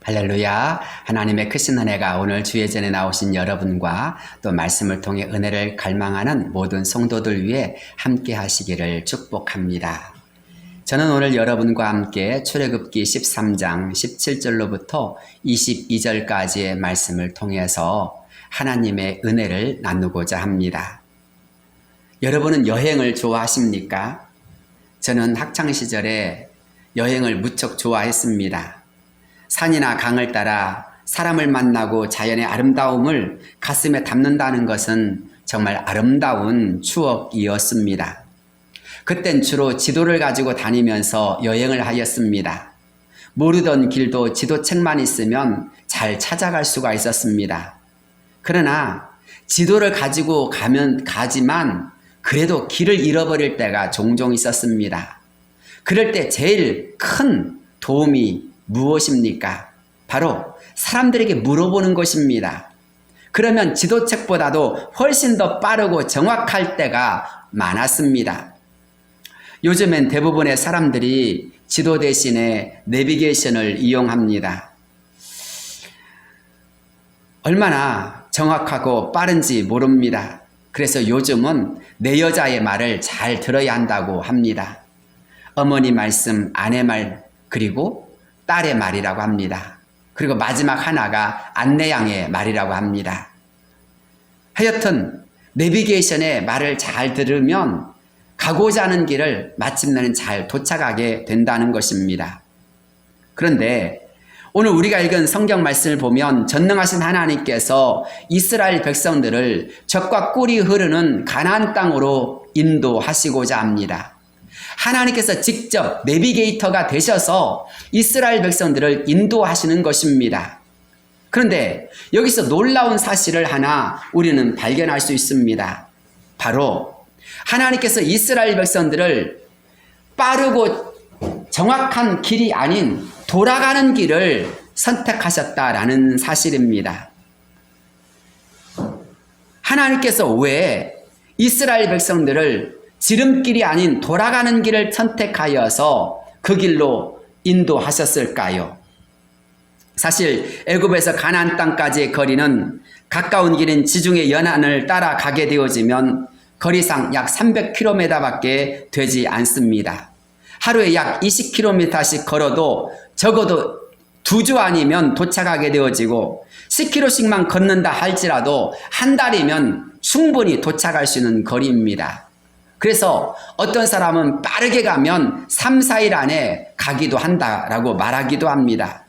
할렐루야. 하나님의 크신 은혜가 오늘 주예전에 나오신 여러분과 또 말씀을 통해 은혜를 갈망하는 모든 성도들 위해 함께 하시기를 축복합니다. 저는 오늘 여러분과 함께 출애굽기 13장 17절로부터 22절까지의 말씀을 통해서 하나님의 은혜를 나누고자 합니다. 여러분은 여행을 좋아하십니까? 저는 학창시절에 여행을 무척 좋아했습니다. 산이나 강을 따라 사람을 만나고 자연의 아름다움을 가슴에 담는다는 것은 정말 아름다운 추억이었습니다. 그땐 주로 지도를 가지고 다니면서 여행을 하였습니다. 모르던 길도 지도책만 있으면 잘 찾아갈 수가 있었습니다. 그러나 지도를 가지고 가지만 그래도 길을 잃어버릴 때가 종종 있었습니다. 그럴 때 제일 큰 도움이 무엇입니까? 바로 사람들에게 물어보는 것입니다. 그러면 지도책보다도 훨씬 더 빠르고 정확할 때가 많았습니다. 요즘엔 대부분의 사람들이 지도 대신에 내비게이션을 이용합니다. 얼마나 정확하고 빠른지 모릅니다. 그래서 요즘은 내 여자의 말을 잘 들어야 한다고 합니다. 어머니 말씀, 아내 말, 그리고 딸의 말이라고 합니다. 그리고 마지막 하나가 안내양의 말이라고 합니다. 하여튼 내비게이션의 말을 잘 들으면 가고자 하는 길을 마침내는 잘 도착하게 된다는 것입니다. 그런데 오늘 우리가 읽은 성경 말씀을 보면 전능하신 하나님께서 이스라엘 백성들을 적과 꿀이 흐르는 가나안 땅으로 인도하시고자 합니다. 하나님께서 직접 내비게이터가 되셔서 이스라엘 백성들을 인도하시는 것입니다. 그런데 여기서 놀라운 사실을 하나 우리는 발견할 수 있습니다. 바로 하나님께서 이스라엘 백성들을 빠르고 정확한 길이 아닌 돌아가는 길을 선택하셨다라는 사실입니다. 하나님께서 왜 이스라엘 백성들을 지름길이 아닌 돌아가는 길을 선택하여서 그 길로 인도하셨을까요? 사실 애굽에서 가나안 땅까지의 거리는 가까운 길인 지중해 연안을 따라 가게 되어지면 거리상 약 300km밖에 되지 않습니다. 하루에 약 20km씩 걸어도 적어도 2주 아니면 도착하게 되어지고 10km씩만 걷는다 할지라도 한 달이면 충분히 도착할 수 있는 거리입니다. 그래서 어떤 사람은 빠르게 가면 3, 4일 안에 가기도 한다라고 말하기도 합니다.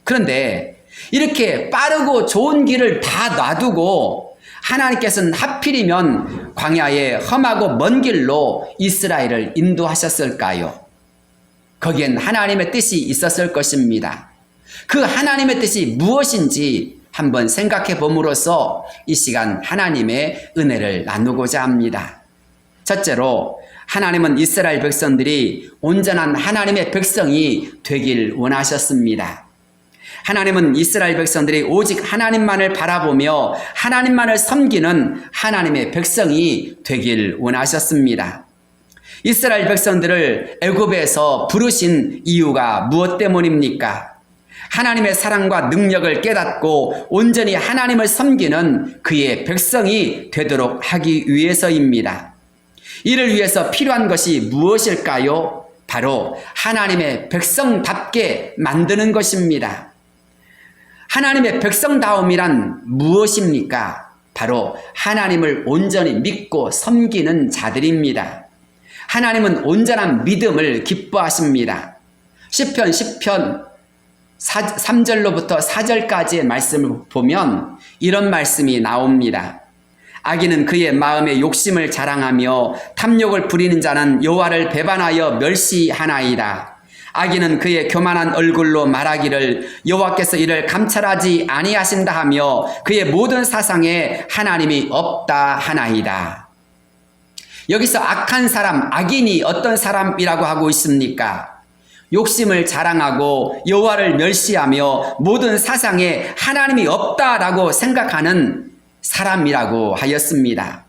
그런데 이렇게 빠르고 좋은 길을 다 놔두고 하나님께서는 하필이면 광야의 험하고 먼 길로 이스라엘을 인도하셨을까요? 거기엔 하나님의 뜻이 있었을 것입니다. 그 하나님의 뜻이 무엇인지 한번 생각해 봄으로써 이 시간 하나님의 은혜를 나누고자 합니다. 첫째로 하나님은 이스라엘 백성들이 온전한 하나님의 백성이 되길 원하셨습니다. 하나님은 이스라엘 백성들이 오직 하나님만을 바라보며 하나님만을 섬기는 하나님의 백성이 되길 원하셨습니다. 이스라엘 백성들을 애굽에서 부르신 이유가 무엇 때문입니까? 하나님의 사랑과 능력을 깨닫고 온전히 하나님을 섬기는 그의 백성이 되도록 하기 위해서입니다. 이를 위해서 필요한 것이 무엇일까요? 바로 하나님의 백성답게 만드는 것입니다. 하나님의 백성다움이란 무엇입니까? 바로 하나님을 온전히 믿고 섬기는 자들입니다. 하나님은 온전한 믿음을 기뻐하십니다. 시편 3절로부터 4절까지의 말씀을 보면 이런 말씀이 나옵니다. 악인은 그의 마음에 욕심을 자랑하며 탐욕을 부리는 자는 여호와를 배반하여 멸시하나이다. 악인은 그의 교만한 얼굴로 말하기를 여호와께서 이를 감찰하지 아니하신다 하며 그의 모든 사상에 하나님이 없다 하나이다. 여기서 악한 사람, 악인이 어떤 사람이라고 하고 있습니까? 욕심을 자랑하고 여호와를 멸시하며 모든 사상에 하나님이 없다라고 생각하는 사람이라고 하였습니다.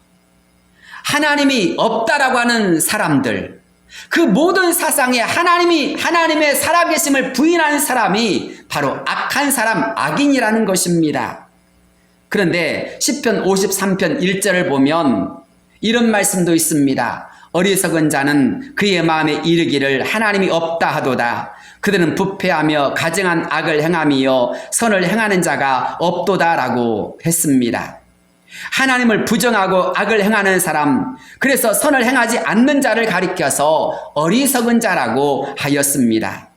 하나님이 없다라고 하는 사람들, 그 모든 사상에 하나님의 살아계심을 부인하는 사람이 바로 악한 사람, 악인이라는 것입니다. 그런데 시편 53편 1절을 보면 이런 말씀도 있습니다. 어리석은 자는 그의 마음에 이르기를 하나님이 없다 하도다. 그들은 부패하며 가증한 악을 행하며 선을 행하는 자가 없도다라고 했습니다. 하나님을 부정하고 악을 행하는 사람, 그래서 선을 행하지 않는 자를 가리켜서 어리석은 자라고 하였습니다.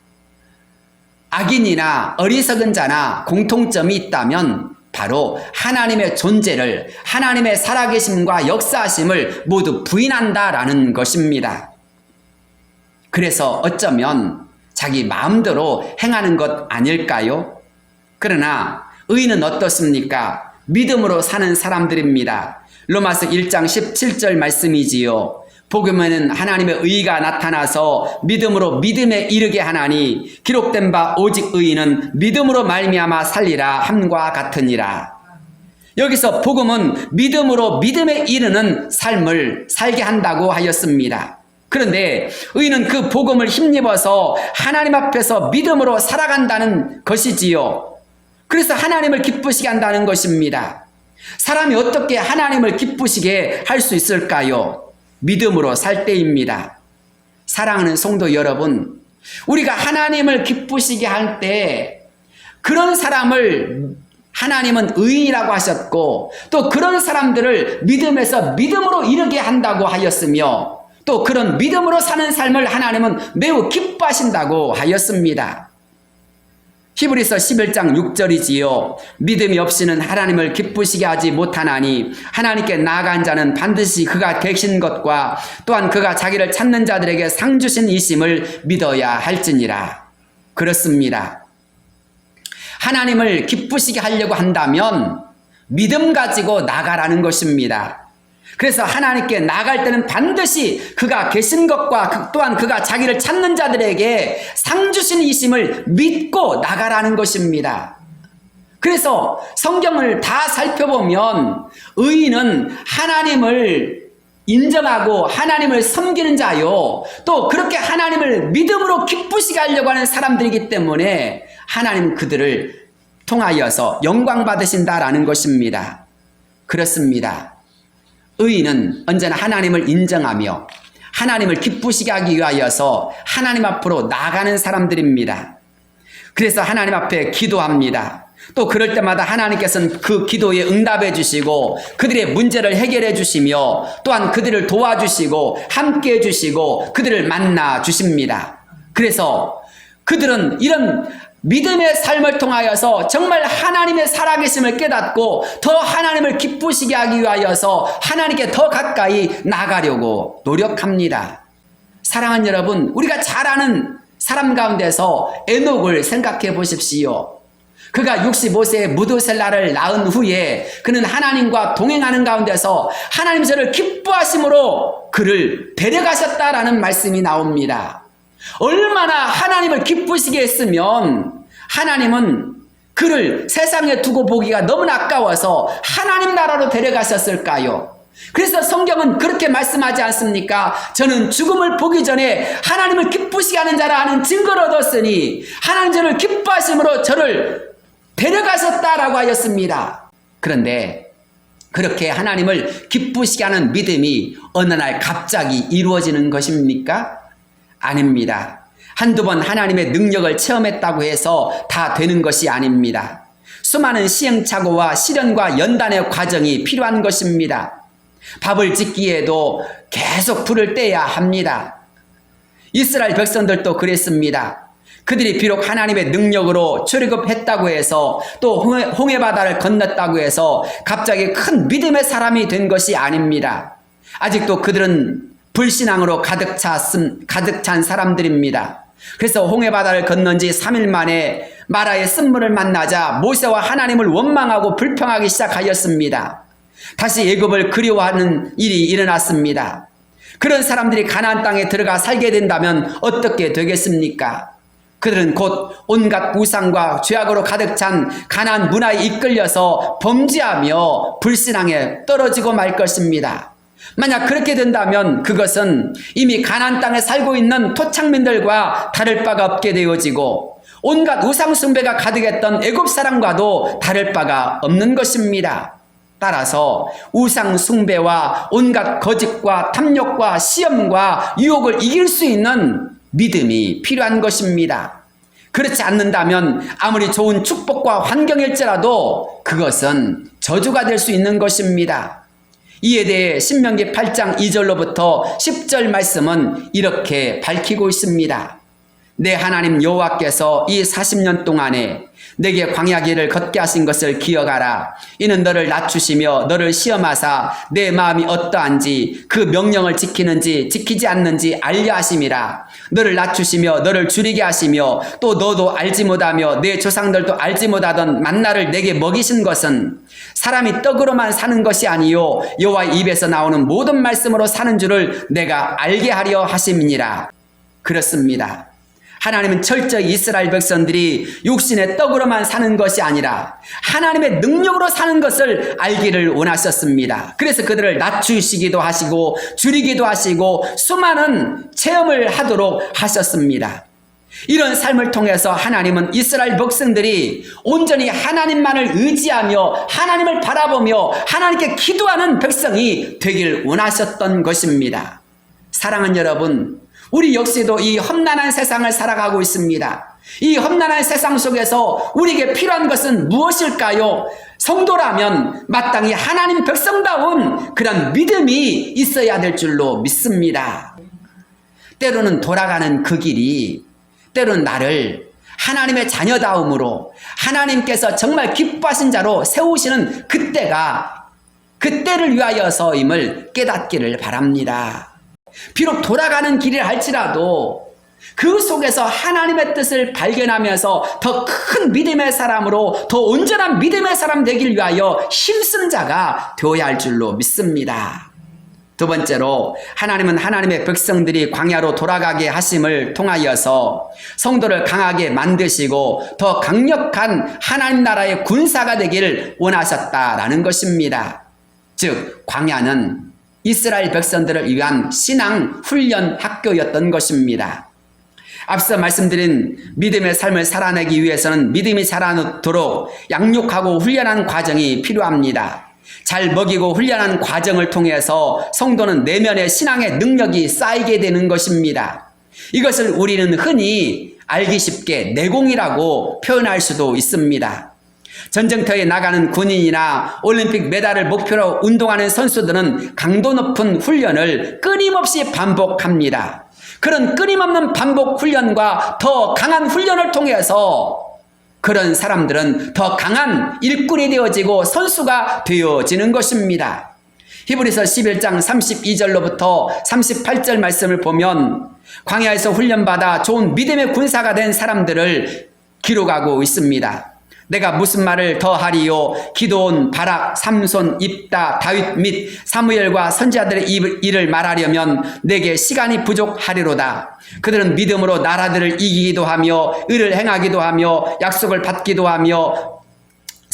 악인이나 어리석은 자나 공통점이 있다면 바로 하나님의 존재를, 하나님의 살아계심과 역사하심을 모두 부인한다라는 것입니다. 그래서 어쩌면 자기 마음대로 행하는 것 아닐까요? 그러나 의인은 어떻습니까? 믿음으로 사는 사람들입니다. 로마서 1장 17절 말씀이지요. 복음에는 하나님의 의가 나타나서 믿음으로 믿음에 이르게 하나니 기록된 바 오직 의인은 믿음으로 말미암아 살리라 함과 같으니라. 여기서 복음은 믿음으로 믿음에 이르는 삶을 살게 한다고 하였습니다. 그런데 의인은 그 복음을 힘입어서 하나님 앞에서 믿음으로 살아간다는 것이지요. 그래서 하나님을 기쁘시게 한다는 것입니다. 사람이 어떻게 하나님을 기쁘시게 할 수 있을까요? 믿음으로 살 때입니다. 사랑하는 성도 여러분, 우리가 하나님을 기쁘시게 할 때 그런 사람을 하나님은 의인이라고 하셨고 또 그런 사람들을 믿음에서 믿음으로 이르게 한다고 하였으며 또 그런 믿음으로 사는 삶을 하나님은 매우 기뻐하신다고 하였습니다. 히브리서 11장 6절이지요. 믿음이 없이는 하나님을 기쁘시게 하지 못하나니 하나님께 나아간 자는 반드시 그가 계신 것과 또한 그가 자기를 찾는 자들에게 상 주신 이심을 믿어야 할지니라. 그렇습니다. 하나님을 기쁘시게 하려고 한다면 믿음 가지고 나가라는 것입니다. 그래서 하나님께 나갈 때는 반드시 그가 계신 것과 또한 그가 자기를 찾는 자들에게 상 주신 이심을 믿고 나가라는 것입니다. 그래서 성경을 다 살펴보면 의인은 하나님을 인정하고 하나님을 섬기는 자요, 또 그렇게 하나님을 믿음으로 기쁘시게 하려고 하는 사람들이기 때문에 하나님 그들을 통하여서 영광 받으신다라는 것입니다. 그렇습니다. 의인은 언제나 하나님을 인정하며 하나님을 기쁘시게 하기 위하여서 하나님 앞으로 나가는 사람들입니다. 그래서 하나님 앞에 기도합니다. 또 그럴 때마다 하나님께서는 그 기도에 응답해 주시고 그들의 문제를 해결해 주시며 또한 그들을 도와주시고 함께 해 주시고 그들을 만나 주십니다. 그래서 그들은 이런 믿음의 삶을 통하여서 정말 하나님의 살아계심을 깨닫고 더 하나님을 기쁘시게 하기 위하여서 하나님께 더 가까이 나가려고 노력합니다. 사랑하는 여러분, 우리가 잘 아는 사람 가운데서 에녹을 생각해 보십시오. 그가 65세에 무드셀라를 낳은 후에 그는 하나님과 동행하는 가운데서 하나님 저를 기뻐하심으로 그를 데려가셨다라는 말씀이 나옵니다. 얼마나 하나님을 기쁘시게 했으면 하나님은 그를 세상에 두고 보기가 너무나 아까워서 하나님 나라로 데려가셨을까요? 그래서 성경은 그렇게 말씀하지 않습니까? 저는 죽음을 보기 전에 하나님을 기쁘시게 하는 자라 하는 증거를 얻었으니 하나님 저를 기뻐하심으로 저를 데려가셨다라고 하였습니다. 그런데 그렇게 하나님을 기쁘시게 하는 믿음이 어느 날 갑자기 이루어지는 것입니까? 아닙니다. 한두 번 하나님의 능력을 체험했다고 해서 다 되는 것이 아닙니다. 수많은 시행착오와 시련과 연단의 과정이 필요한 것입니다. 밥을 짓기에도 계속 불을 떼야 합니다. 이스라엘 백성들도 그랬습니다. 그들이 비록 하나님의 능력으로 출애굽했다고 해서 또 홍해바다를 건넜다고 해서 갑자기 큰 믿음의 사람이 된 것이 아닙니다. 아직도 그들은 불신앙으로 가득 찬 사람들입니다. 그래서 홍해바다를 건넌 지 3일 만에 마라의 쓴물을 만나자 모세와 하나님을 원망하고 불평하기 시작하였습니다. 다시 애굽을 그리워하는 일이 일어났습니다. 그런 사람들이 가나안 땅에 들어가 살게 된다면 어떻게 되겠습니까? 그들은 곧 온갖 우상과 죄악으로 가득 찬 가나안 문화에 이끌려서 범죄하며 불신앙에 떨어지고 말 것입니다. 만약 그렇게 된다면 그것은 이미 가나안 땅에 살고 있는 토착민들과 다를 바가 없게 되어지고 온갖 우상 숭배가 가득했던 애굽 사람과도 다를 바가 없는 것입니다. 따라서 우상 숭배와 온갖 거짓과 탐욕과 시험과 유혹을 이길 수 있는 믿음이 필요한 것입니다. 그렇지 않는다면 아무리 좋은 축복과 환경일지라도 그것은 저주가 될 수 있는 것입니다. 이에 대해 신명기 8장 2절로부터 10절 말씀은 이렇게 밝히고 있습니다. 내 하나님 여호와께서 이 40년 동안에 내게 광야길을 걷게 하신 것을 기억하라. 이는 너를 낮추시며 너를 시험하사 내 마음이 어떠한지 그 명령을 지키는지 지키지 않는지 알려 하심이라. 너를 낮추시며 너를 줄이게 하시며 또 너도 알지 못하며 내 조상들도 알지 못하던 만나를 내게 먹이신 것은 사람이 떡으로만 사는 것이 아니요 여호와의 입에서 나오는 모든 말씀으로 사는 줄을 내가 알게 하려 하심이니라. 그렇습니다. 하나님은 철저히 이스라엘 백성들이 육신의 떡으로만 사는 것이 아니라 하나님의 능력으로 사는 것을 알기를 원하셨습니다. 그래서 그들을 낮추시기도 하시고 줄이기도 하시고 수많은 체험을 하도록 하셨습니다. 이런 삶을 통해서 하나님은 이스라엘 백성들이 온전히 하나님만을 의지하며 하나님을 바라보며 하나님께 기도하는 백성이 되길 원하셨던 것입니다. 사랑하는 여러분, 우리 역시도 이 험난한 세상을 살아가고 있습니다. 이 험난한 세상 속에서 우리에게 필요한 것은 무엇일까요? 성도라면 마땅히 하나님 백성다운 그런 믿음이 있어야 될 줄로 믿습니다. 때로는 돌아가는 그 길이 때로는 나를 하나님의 자녀다움으로 하나님께서 정말 기뻐하신 자로 세우시는 그때가 그때를 위하여서임을 깨닫기를 바랍니다. 비록 돌아가는 길이라 할지라도 그 속에서 하나님의 뜻을 발견하면서 더 큰 믿음의 사람으로 더 온전한 믿음의 사람 되길 위하여 힘쓰는 자가 되어야 할 줄로 믿습니다. 두 번째로 하나님은 하나님의 백성들이 광야로 돌아가게 하심을 통하여서 성도를 강하게 만드시고 더 강력한 하나님 나라의 군사가 되기를 원하셨다라는 것입니다. 즉 광야는 이스라엘 백성들을 위한 신앙 훈련 학교였던 것입니다. 앞서 말씀드린 믿음의 삶을 살아내기 위해서는 믿음이 자라도록 양육하고 훈련하는 과정이 필요합니다. 잘 먹이고 훈련하는 과정을 통해서 성도는 내면의 신앙의 능력이 쌓이게 되는 것입니다. 이것을 우리는 흔히 알기 쉽게 내공이라고 표현할 수도 있습니다. 전쟁터에 나가는 군인이나 올림픽 메달을 목표로 운동하는 선수들은 강도 높은 훈련을 끊임없이 반복합니다. 그런 끊임없는 반복 훈련과 더 강한 훈련을 통해서 그런 사람들은 더 강한 일꾼이 되어지고 선수가 되어지는 것입니다. 히브리서 11장 32절로부터 38절 말씀을 보면 광야에서 훈련받아 좋은 믿음의 군사가 된 사람들을 기록하고 있습니다. 내가 무슨 말을 더 하리요? 기드온, 바락, 삼손, 입다, 다윗 및 사무엘과 선지자들의 일을 말하려면 내게 시간이 부족하리로다. 그들은 믿음으로 나라들을 이기기도 하며 의를 행하기도 하며 약속을 받기도 하며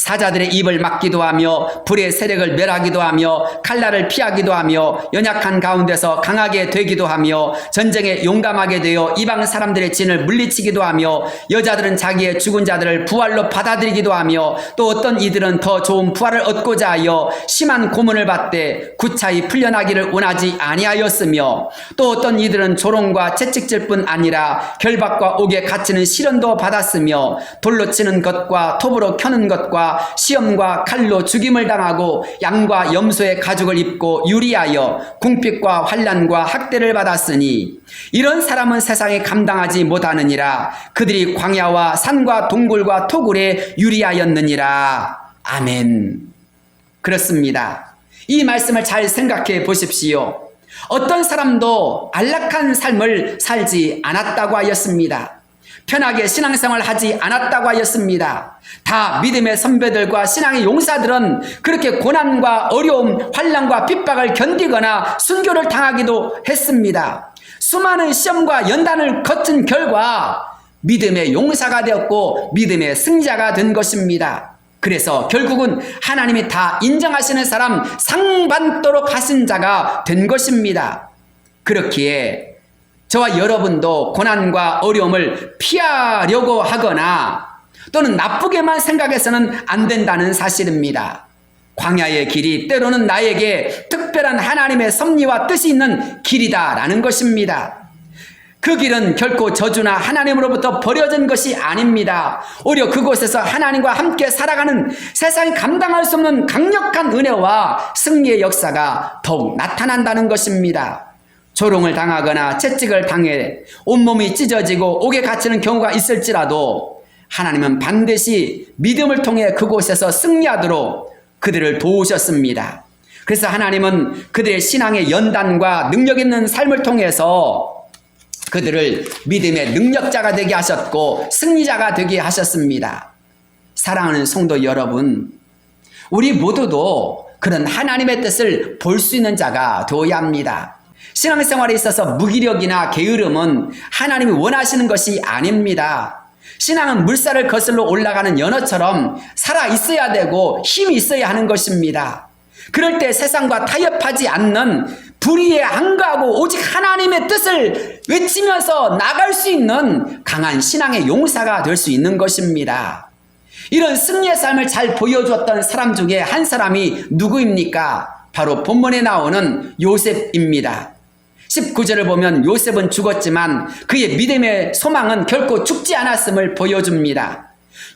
사자들의 입을 막기도 하며 불의 세력을 멸하기도 하며 칼날을 피하기도 하며 연약한 가운데서 강하게 되기도 하며 전쟁에 용감하게 되어 이방 사람들의 진을 물리치기도 하며 여자들은 자기의 죽은 자들을 부활로 받아들이기도 하며 또 어떤 이들은 더 좋은 부활을 얻고자 하여 심한 고문을 받되 구차히 풀려나기를 원하지 아니하였으며 또 어떤 이들은 조롱과 채찍질 뿐 아니라 결박과 옥에 갇히는 시련도 받았으며 돌로 치는 것과 톱으로 켜는 것과 시험과 칼로 죽임을 당하고 양과 염소의 가죽을 입고 유리하여 궁핍과 환난과 학대를 받았으니 이런 사람은 세상에 감당하지 못하느니라. 그들이 광야와 산과 동굴과 토굴에 유리하였느니라. 아멘. 그렇습니다. 이 말씀을 잘 생각해 보십시오. 어떤 사람도 안락한 삶을 살지 않았다고 하였습니다. 편하게 신앙생활을 하지 않았다고 하였습니다. 다 믿음의 선배들과 신앙의 용사들은 그렇게 고난과 어려움, 환난과 핍박을 견디거나 순교를 당하기도 했습니다. 수많은 시험과 연단을 거친 결과 믿음의 용사가 되었고 믿음의 승자가 된 것입니다. 그래서 결국은 하나님이 다 인정하시는 사람, 상받도록 하신 자가 된 것입니다. 그렇기에 저와 여러분도 고난과 어려움을 피하려고 하거나 또는 나쁘게만 생각해서는 안 된다는 사실입니다. 광야의 길이 때로는 나에게 특별한 하나님의 섭리와 뜻이 있는 길이다라는 것입니다. 그 길은 결코 저주나 하나님으로부터 버려진 것이 아닙니다. 오히려 그곳에서 하나님과 함께 살아가는 세상이 감당할 수 없는 강력한 은혜와 승리의 역사가 더욱 나타난다는 것입니다. 조롱을 당하거나 채찍을 당해 온몸이 찢어지고 옥에 갇히는 경우가 있을지라도 하나님은 반드시 믿음을 통해 그곳에서 승리하도록 그들을 도우셨습니다. 그래서 하나님은 그들의 신앙의 연단과 능력 있는 삶을 통해서 그들을 믿음의 능력자가 되게 하셨고 승리자가 되게 하셨습니다. 사랑하는 성도 여러분, 우리 모두도 그런 하나님의 뜻을 볼 수 있는 자가 되어야 합니다. 신앙생활에 있어서 무기력이나 게으름은 하나님이 원하시는 것이 아닙니다. 신앙은 물살을 거슬러 올라가는 연어처럼 살아 있어야 되고 힘이 있어야 하는 것입니다. 그럴 때 세상과 타협하지 않는 불의에 항거하고 오직 하나님의 뜻을 외치면서 나갈 수 있는 강한 신앙의 용사가 될 수 있는 것입니다. 이런 승리의 삶을 잘 보여주었던 사람 중에 한 사람이 누구입니까? 바로 본문에 나오는 요셉입니다. 19절을 보면 요셉은 죽었지만 그의 믿음의 소망은 결코 죽지 않았음을 보여줍니다.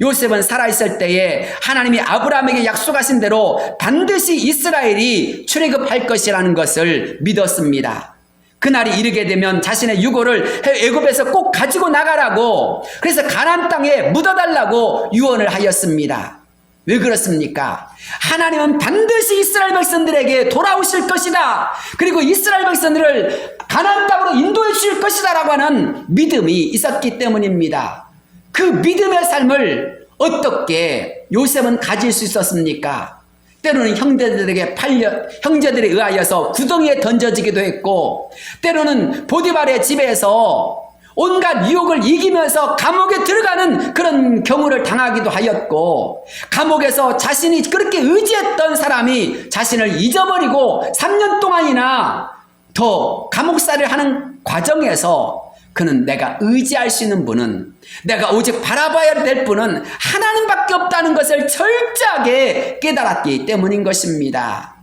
요셉은 살아있을 때에 하나님이 아브라함에게 약속하신 대로 반드시 이스라엘이 출애굽할 것이라는 것을 믿었습니다. 그날이 이르게 되면 자신의 유고를 애굽에서 꼭 가지고 나가라고, 그래서 가나안 땅에 묻어달라고 유언을 하였습니다. 왜 그렇습니까? 하나님은 반드시 이스라엘 백성들에게 돌아오실 것이다. 그리고 이스라엘 백성들을 가나안 땅으로 인도해 주실 것이다 라고 하는 믿음이 있었기 때문입니다. 그 믿음의 삶을 어떻게 요셉은 가질 수 있었습니까? 때로는 형제들에 의하여서 구덩이에 던져지기도 했고, 때로는 보디발의 집에서 온갖 유혹을 이기면서 감옥에 들어가는 그런 경우를 당하기도 하였고, 감옥에서 자신이 그렇게 의지했던 사람이 자신을 잊어버리고 3년 동안이나 더 감옥살이를 하는 과정에서 그는 내가 의지할 수 있는 분은, 내가 오직 바라봐야 될 분은 하나님밖에 없다는 것을 철저하게 깨달았기 때문인 것입니다.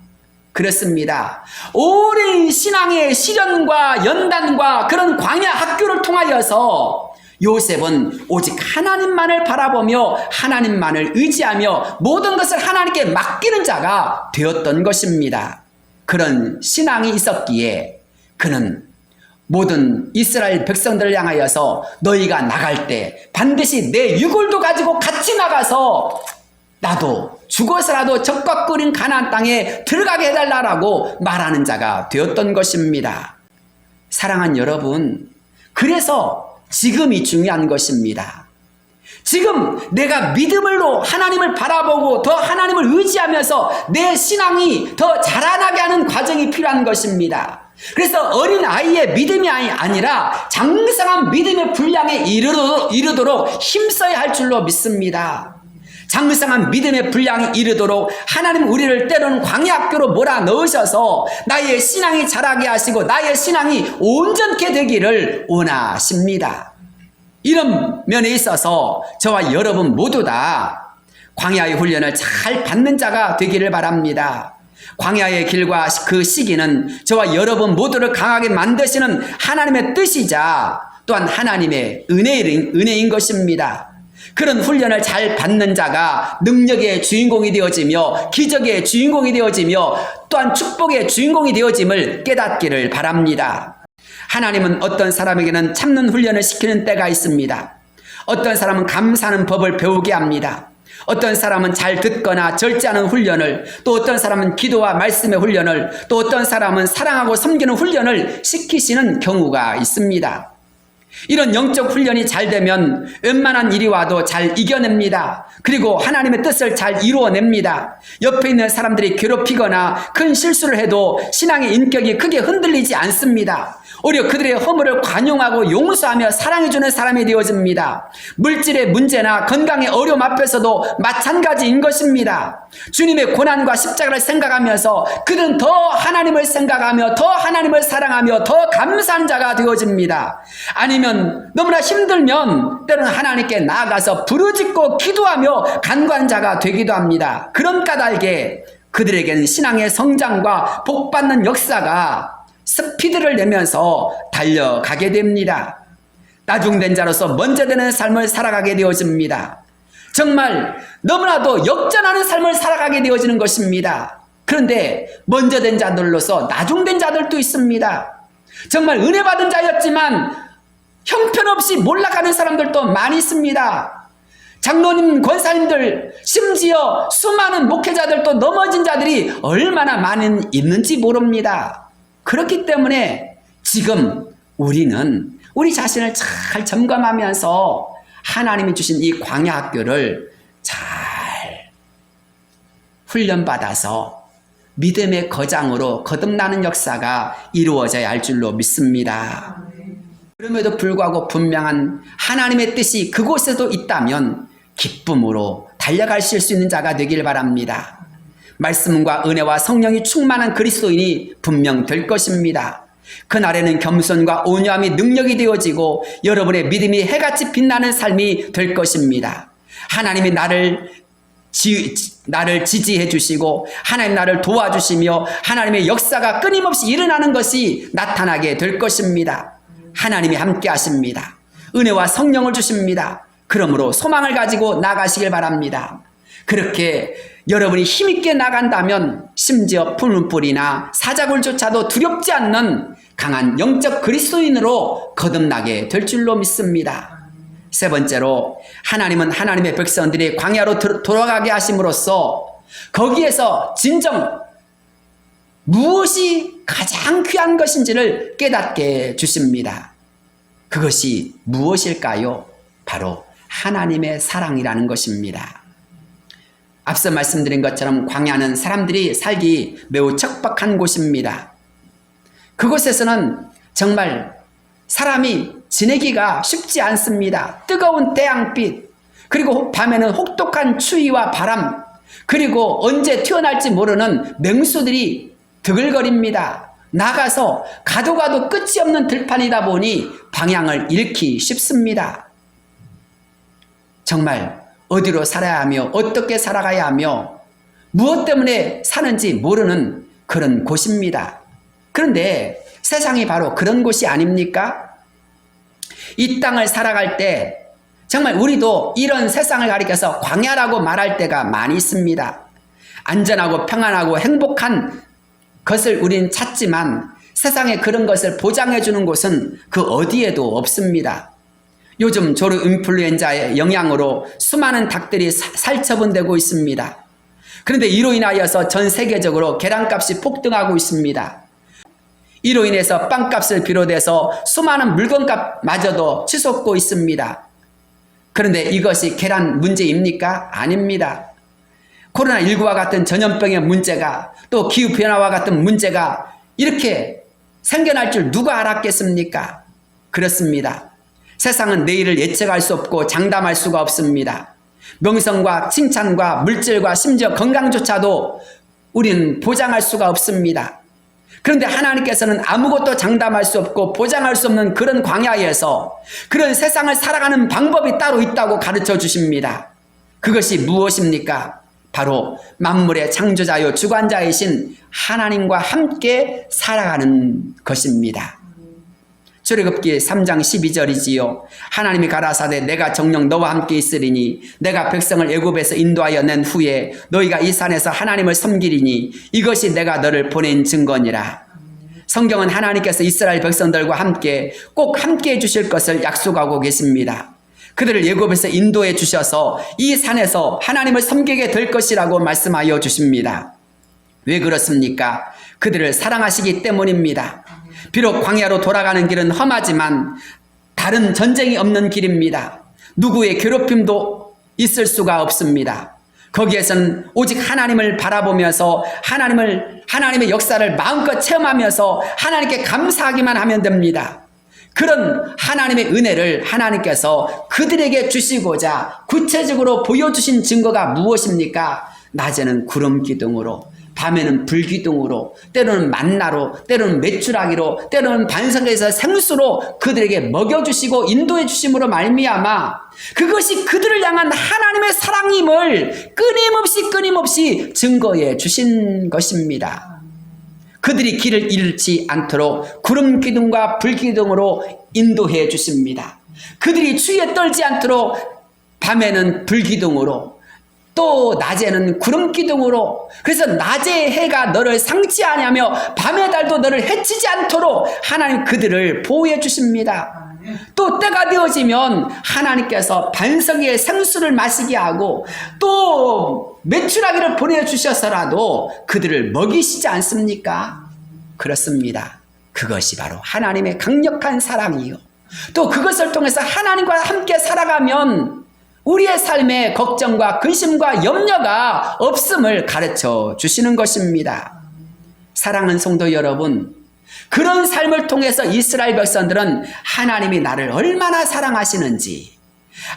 그렇습니다. 오랜 신앙의 시련과 연단과 그런 광야 학교를 통하여서 요셉은 오직 하나님만을 바라보며 하나님만을 의지하며 모든 것을 하나님께 맡기는 자가 되었던 것입니다. 그런 신앙이 있었기에 그는 모든 이스라엘 백성들을 향하여서 너희가 나갈 때 반드시 내 유골도 가지고 같이 나가서 나도 죽어서라도 적과 끓인 가나안 땅에 들어가게 해달라고 말하는 자가 되었던 것입니다. 사랑하는 여러분, 그래서 지금이 중요한 것입니다. 지금 내가 믿음으로 하나님을 바라보고 더 하나님을 의지하면서 내 신앙이 더 자라나게 하는 과정이 필요한 것입니다. 그래서 어린 아이의 믿음이 아니라 장성한 믿음의 분량에 이르도록 힘써야 할 줄로 믿습니다. 장성한 믿음의 분량이 이르도록 하나님 우리를 때로는 광야학교로 몰아넣으셔서 나의 신앙이 자라게 하시고 나의 신앙이 온전케 되기를 원하십니다. 이런 면에 있어서 저와 여러분 모두 다 광야의 훈련을 잘 받는 자가 되기를 바랍니다. 광야의 길과 그 시기는 저와 여러분 모두를 강하게 만드시는 하나님의 뜻이자 또한 하나님의 은혜인 것입니다. 그런 훈련을 잘 받는 자가 능력의 주인공이 되어지며 기적의 주인공이 되어지며 또한 축복의 주인공이 되어짐을 깨닫기를 바랍니다. 하나님은 어떤 사람에게는 참는 훈련을 시키는 때가 있습니다. 어떤 사람은 감사하는 법을 배우게 합니다. 어떤 사람은 잘 듣거나 절제하는 훈련을, 또 어떤 사람은 기도와 말씀의 훈련을, 또 어떤 사람은 사랑하고 섬기는 훈련을 시키시는 경우가 있습니다. 이런 영적 훈련이 잘 되면 웬만한 일이 와도 잘 이겨냅니다. 그리고 하나님의 뜻을 잘 이루어냅니다. 옆에 있는 사람들이 괴롭히거나 큰 실수를 해도 신앙의 인격이 크게 흔들리지 않습니다. 오히려 그들의 허물을 관용하고 용서하며 사랑해주는 사람이 되어집니다. 물질의 문제나 건강의 어려움 앞에서도 마찬가지인 것입니다. 주님의 고난과 십자가를 생각하면서 그들은 더 하나님을 생각하며 더 하나님을 사랑하며 더 감사한 자가 되어집니다. 아니면 너무나 힘들면 때로는 하나님께 나아가서 부르짖고 기도하며 간구한 자가 되기도 합니다. 그런 까닭에 그들에게는 신앙의 성장과 복받는 역사가 스피드를 내면서 달려가게 됩니다. 나중된 자로서 먼저 되는 삶을 살아가게 되어집니다. 정말 너무나도 역전하는 삶을 살아가게 되어지는 것입니다. 그런데 먼저 된 자들로서 나중된 자들도 있습니다. 정말 은혜 받은 자였지만 형편없이 몰락하는 사람들도 많이 있습니다. 장로님, 권사님들, 심지어 수많은 목회자들도 넘어진 자들이 얼마나 많이 있는지 모릅니다. 그렇기 때문에 지금 우리는 우리 자신을 잘 점검하면서 하나님이 주신 이 광야 학교를 잘 훈련받아서 믿음의 거장으로 거듭나는 역사가 이루어져야 할 줄로 믿습니다. 그럼에도 불구하고 분명한 하나님의 뜻이 그곳에도 있다면 기쁨으로 달려가실 수 있는 자가 되길 바랍니다. 말씀과 은혜와 성령이 충만한 그리스도인이 분명 될 것입니다. 그날에는 겸손과 온유함이 능력이 되어지고 여러분의 믿음이 해같이 빛나는 삶이 될 것입니다. 하나님이 나를 지지해 주시고 하나님 나를 도와주시며 하나님의 역사가 끊임없이 일어나는 것이 나타나게 될 것입니다. 하나님이 함께 하십니다. 은혜와 성령을 주십니다. 그러므로 소망을 가지고 나가시길 바랍니다. 그렇게 여러분이 힘있게 나간다면 심지어 풀문불이나 사자굴조차도 두렵지 않는 강한 영적 그리스도인으로 거듭나게 될 줄로 믿습니다. 세 번째로 하나님은 하나님의 백성들이 광야로 돌아가게 하심으로써 거기에서 진정 무엇이 가장 귀한 것인지를 깨닫게 주십니다. 그것이 무엇일까요? 바로 하나님의 사랑이라는 것입니다. 앞서 말씀드린 것처럼 광야는 사람들이 살기 매우 척박한 곳입니다. 그곳에서는 정말 사람이 지내기가 쉽지 않습니다. 뜨거운 태양빛, 그리고 밤에는 혹독한 추위와 바람, 그리고 언제 튀어날지 모르는 맹수들이 드글거립니다. 나가서 가도 끝이 없는 들판이다 보니 방향을 잃기 쉽습니다. 정말 어디로 살아야 하며 어떻게 살아가야 하며 무엇 때문에 사는지 모르는 그런 곳입니다. 그런데 세상이 바로 그런 곳이 아닙니까? 이 땅을 살아갈 때 정말 우리도 이런 세상을 가리켜서 광야라고 말할 때가 많이 있습니다. 안전하고 평안하고 행복한 것을 우리는 찾지만 세상에 그런 것을 보장해 주는 곳은 그 어디에도 없습니다. 요즘 조류 인플루엔자의 영향으로 수많은 닭들이 살처분되고 있습니다. 그런데 이로 인하여서 전 세계적으로 계란값이 폭등하고 있습니다. 이로 인해서 빵값을 비롯해서 수많은 물건값마저도 치솟고 있습니다. 그런데 이것이 계란 문제입니까? 아닙니다. 코로나19와 같은 전염병의 문제가 또 기후변화와 같은 문제가 이렇게 생겨날 줄 누가 알았겠습니까? 그렇습니다. 세상은 내일을 예측할 수 없고 장담할 수가 없습니다. 명성과 칭찬과 물질과 심지어 건강조차도 우리는 보장할 수가 없습니다. 그런데 하나님께서는 아무것도 장담할 수 없고 보장할 수 없는 그런 광야에서 그런 세상을 살아가는 방법이 따로 있다고 가르쳐 주십니다. 그것이 무엇입니까? 바로 만물의 창조자요 주관자이신 하나님과 함께 살아가는 것입니다. 출애굽기 3장 12절이지요. 하나님이 가라사대 내가 정녕 너와 함께 있으리니 내가 백성을 애굽에서 인도하여 낸 후에 너희가 이 산에서 하나님을 섬기리니 이것이 내가 너를 보낸 증거니라. 성경은 하나님께서 이스라엘 백성들과 함께 꼭 함께 해주실 것을 약속하고 계십니다. 그들을 애굽에서 인도해 주셔서 이 산에서 하나님을 섬기게 될 것이라고 말씀하여 주십니다. 왜 그렇습니까? 그들을 사랑하시기 때문입니다. 비록 광야로 돌아가는 길은 험하지만 다른 전쟁이 없는 길입니다. 누구의 괴롭힘도 있을 수가 없습니다. 거기에서는 오직 하나님을 바라보면서 하나님의 역사를 마음껏 체험하면서 하나님께 감사하기만 하면 됩니다. 그런 하나님의 은혜를 하나님께서 그들에게 주시고자 구체적으로 보여주신 증거가 무엇입니까? 낮에는 구름 기둥으로, 밤에는 불기둥으로, 때로는 만나로, 때로는 메추라기로, 때로는 반석에서 생수로 그들에게 먹여주시고 인도해 주심으로 말미암아 그것이 그들을 향한 하나님의 사랑임을 끊임없이 증거해 주신 것입니다. 그들이 길을 잃지 않도록 구름 기둥과 불 기둥으로 인도해 주십니다. 그들이 추위에 떨지 않도록 밤에는 불 기둥으로, 또 낮에는 구름 기둥으로, 그래서 낮의 해가 너를 상치 아니하며 밤의 달도 너를 해치지 않도록 하나님 그들을 보호해 주십니다. 또 때가 되어지면 하나님께서 반석 위에 생수를 마시게 하고 또 메추라기를 보내주셔서라도 그들을 먹이시지 않습니까? 그렇습니다. 그것이 바로 하나님의 강력한 사랑이요, 또 그것을 통해서 하나님과 함께 살아가면 우리의 삶에 걱정과 근심과 염려가 없음을 가르쳐 주시는 것입니다. 사랑하는 성도 여러분, 그런 삶을 통해서 이스라엘 백성들은 하나님이 나를 얼마나 사랑하시는지,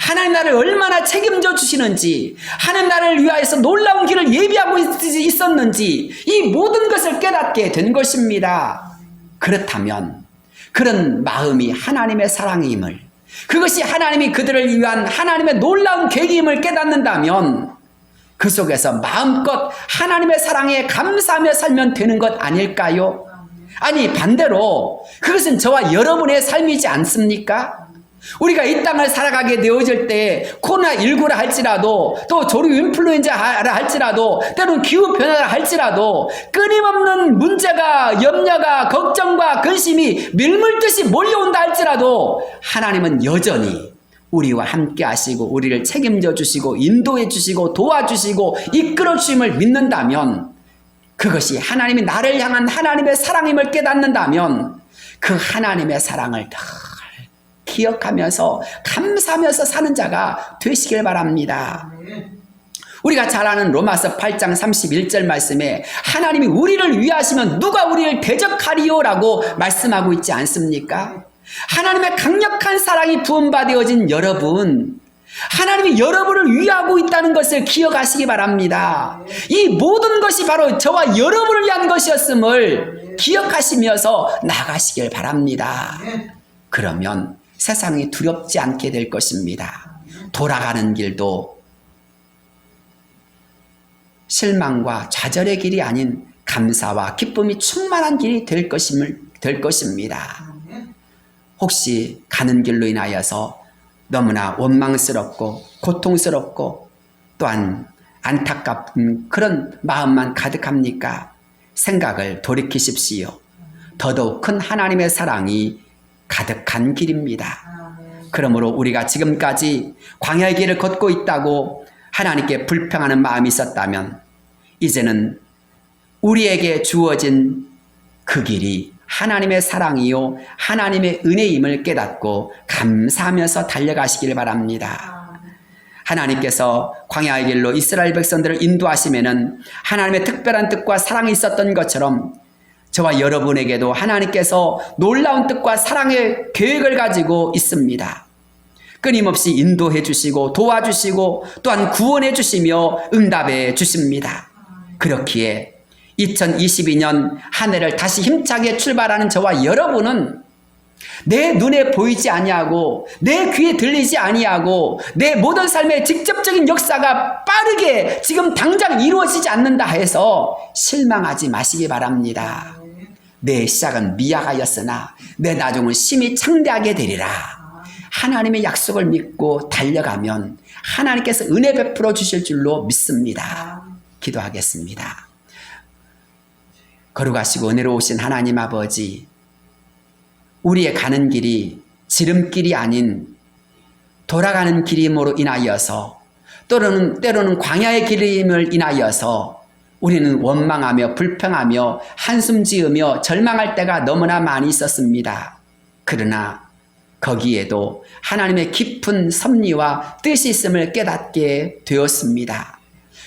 하나님 나를 얼마나 책임져 주시는지, 하나님 나를 위하여서 놀라운 길을 예비하고 있었는지 이 모든 것을 깨닫게 된 것입니다. 그렇다면 그런 마음이 하나님의 사랑임을, 그것이 하나님이 그들을 위한 하나님의 놀라운 계획임을 깨닫는다면 그 속에서 마음껏 하나님의 사랑에 감사하며 살면 되는 것 아닐까요? 아니 반대로 그것은 저와 여러분의 삶이지 않습니까? 우리가 이 땅을 살아가게 되어질 때 코로나19라 할지라도, 또 조류 인플루엔자라 할지라도, 때로는 기후변화라 할지라도 끊임없는 문제가, 염려가, 걱정과 근심이 밀물듯이 몰려온다 할지라도 하나님은 여전히 우리와 함께 하시고 우리를 책임져 주시고 인도해 주시고 도와주시고 이끌어 주심을 믿는다면, 그것이 하나님이 나를 향한 하나님의 사랑임을 깨닫는다면 그 하나님의 사랑을 늘 기억하면서 감사하면서 사는 자가 되시길 바랍니다. 우리가 잘 아는 로마서 8장 31절 말씀에 하나님이 우리를 위하시면 누가 우리를 대적하리요? 라고 말씀하고 있지 않습니까? 하나님의 강력한 사랑이 부음받아진 여러분, 하나님이 여러분을 위하고 있다는 것을 기억하시기 바랍니다. 이 모든 것이 바로 저와 여러분을 위한 것이었음을 기억하시면서 나가시길 바랍니다. 그러면 세상이 두렵지 않게 될 것입니다. 것입니다. 길도 실망과 좌절의 길이 아닌 감사와 기쁨이 충만한 길이 될 것입니다. 혹시 가는 길로 인하여서 너무나 원망스럽고 고통스럽고 또한 안타깝은 그런 마음만 가득합니까? 생각을 돌이키십시오. 더더욱 큰 하나님의 사랑이 가득한 길입니다. 그러므로 우리가 지금까지 광야의 길을 걷고 있다고 하나님께 불평하는 마음이 있었다면 이제는 우리에게 주어진 그 길이 하나님의 사랑이요 하나님의 은혜임을 깨닫고 감사하면서 달려가시길 바랍니다. 하나님께서 광야의 길로 이스라엘 백성들을 인도하시면은 하나님의 특별한 뜻과 사랑이 있었던 것처럼 저와 여러분에게도 하나님께서 놀라운 뜻과 사랑의 계획을 가지고 있습니다. 끊임없이 인도해 주시고 도와주시고 또한 구원해 주시며 응답해 주십니다. 그렇기에 2022년 한 해를 다시 힘차게 출발하는 저와 여러분은 내 눈에 보이지 아니하고 내 귀에 들리지 아니하고 내 모든 삶의 직접적인 역사가 빠르게 지금 당장 이루어지지 않는다 해서 실망하지 마시기 바랍니다. 내 시작은 미약하였으나 내 나중은 심히 창대하게 되리라. 하나님의 약속을 믿고 달려가면 하나님께서 은혜 베풀어 주실 줄로 믿습니다. 기도하겠습니다. 거룩하시고 은혜로우신 하나님 아버지, 우리의 가는 길이 지름길이 아닌 돌아가는 길임으로 인하여서 때로는 광야의 길임을 인하여서 우리는 원망하며 불평하며 한숨 지으며 절망할 때가 너무나 많이 있었습니다. 그러나 거기에도 하나님의 깊은 섭리와 뜻이 있음을 깨닫게 되었습니다.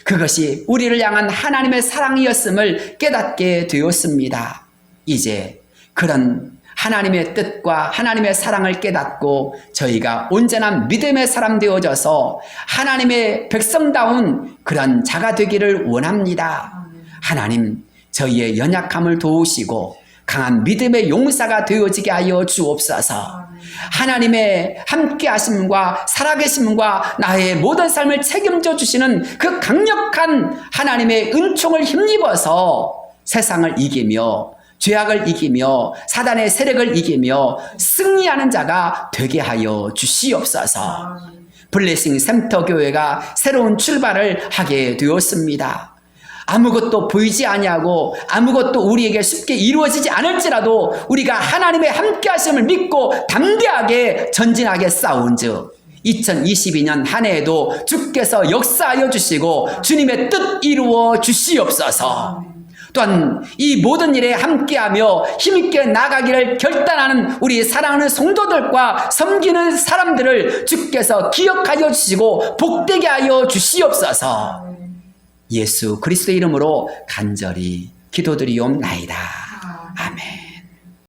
그것이 우리를 향한 하나님의 사랑이었음을 깨닫게 되었습니다. 이제 그런 하나님의 뜻과 하나님의 사랑을 깨닫고 저희가 온전한 믿음의 사람 되어져서 하나님의 백성다운 그런 자가 되기를 원합니다. 하나님, 저희의 연약함을 도우시고 강한 믿음의 용사가 되어지게 하여 주옵소서. 하나님의 함께 하심과 살아계심과 나의 모든 삶을 책임져 주시는 그 강력한 하나님의 은총을 힘입어서 세상을 이기며 죄악을 이기며 사단의 세력을 이기며 승리하는 자가 되게 하여 주시옵소서. 블레싱 센터 교회가 새로운 출발을 하게 되었습니다. 아무것도 보이지 아니하고 아무것도 우리에게 쉽게 이루어지지 않을지라도 우리가 하나님의 함께 하심을 믿고 담대하게 전진하게 싸운즉 2022년 한 해에도 주께서 역사하여 주시고 주님의 뜻 이루어 주시옵소서. 또한 이 모든 일에 함께하며 힘있게 나가기를 결단하는 우리 사랑하는 성도들과 섬기는 사람들을 주께서 기억하여 주시고 복되게 하여 주시옵소서. 예수 그리스도의 이름으로 간절히 기도드리옵나이다.